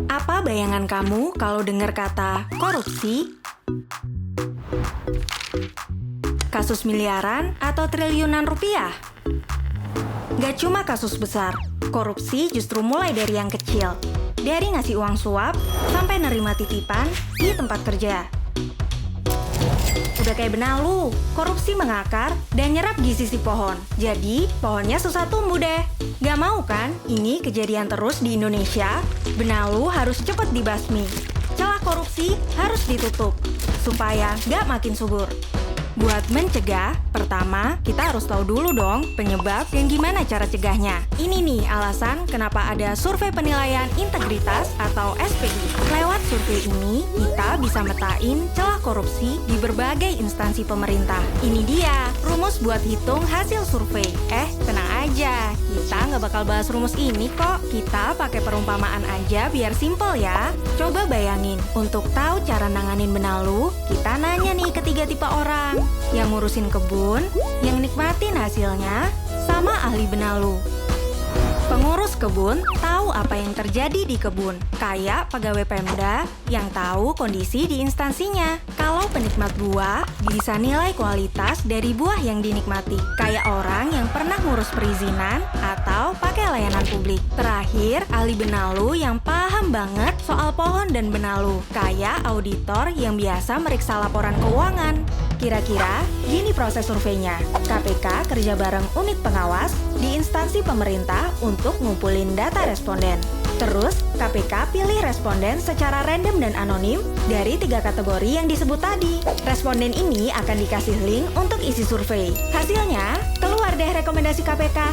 Apa bayangan kamu kalau dengar kata korupsi? Kasus miliaran atau triliunan rupiah? Gak cuma kasus besar, korupsi justru mulai dari yang kecil. Dari ngasih uang suap sampai nerima titipan di tempat kerja. Udah kayak benalu, korupsi mengakar dan nyerap gizi si pohon. Jadi, pohonnya susah tumbuh deh. Gak mau kan ini kejadian terus di Indonesia? Benalu harus cepet dibasmi. Celah korupsi harus ditutup, supaya gak makin subur. Buat mencegah, pertama, kita harus tahu dulu dong penyebab dan gimana cara cegahnya. Ini nih alasan kenapa ada survei penilaian integritas atau SPI. Lewat survei ini, kita bisa metain celah korupsi di berbagai instansi pemerintah. Ini dia, rumus buat hitung hasil survei. Tenang aja, kita nggak bakal bahas rumus ini kok. Kita pakai perumpamaan aja biar simple ya. Coba bayangin, untuk tahu cara nanganin benalu, kita nanya nih ke 3 tipe orang. Yang ngurusin kebun, yang nikmatin hasilnya, sama ahli benalu. Pengurus kebun tahu apa yang terjadi di kebun, kayak pegawai Pemda yang tahu kondisi di instansinya. Kalau penikmat buah, bisa nilai kualitas dari buah yang dinikmati, kayak orang yang pernah ngurus perizinan atau pakai layanan publik. Terakhir, ahli benalu yang paham banget soal pohon dan benalu, kayak auditor yang biasa meriksa laporan keuangan. Kira-kira gini proses surveinya. KPK kerja bareng unit pengawas di instansi pemerintah untuk ngumpulin data responden. Terus, KPK pilih responden secara random dan anonim dari 3 kategori yang disebut tadi. Responden ini akan dikasih link untuk isi survei. Hasilnya, keluar deh rekomendasi KPK.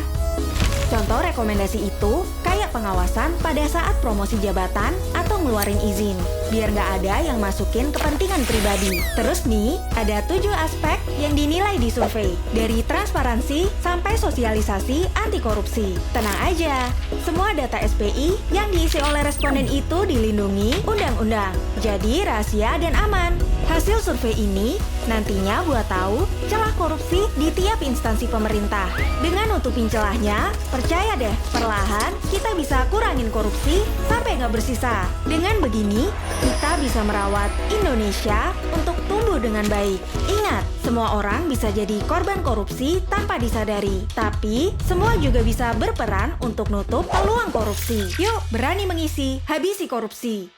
Contoh rekomendasi itu kayak pengawasan pada saat promosi jabatan atau ngeluarin izin, biar nggak ada yang masukin kepentingan pribadi. Terus nih, ada 7 aspek yang dinilai di survei, dari transparansi sampai sosialisasi anti korupsi. Tenang aja, semua data SPI yang diisi oleh responden itu dilindungi undang-undang, jadi rahasia dan aman. Hasil survei ini nantinya buat tahu celah korupsi di tiap instansi pemerintah. Dengan nutupin celahnya, percaya deh, perlahan kita bisa kurangin korupsi sampai nggak bersisa. Dengan begini, kita bisa merawat Indonesia untuk tumbuh dengan baik. Ingat, semua orang bisa jadi korban korupsi tanpa disadari. Tapi, semua juga bisa berperan untuk nutup peluang korupsi. Yuk, berani mengisi, habisi korupsi.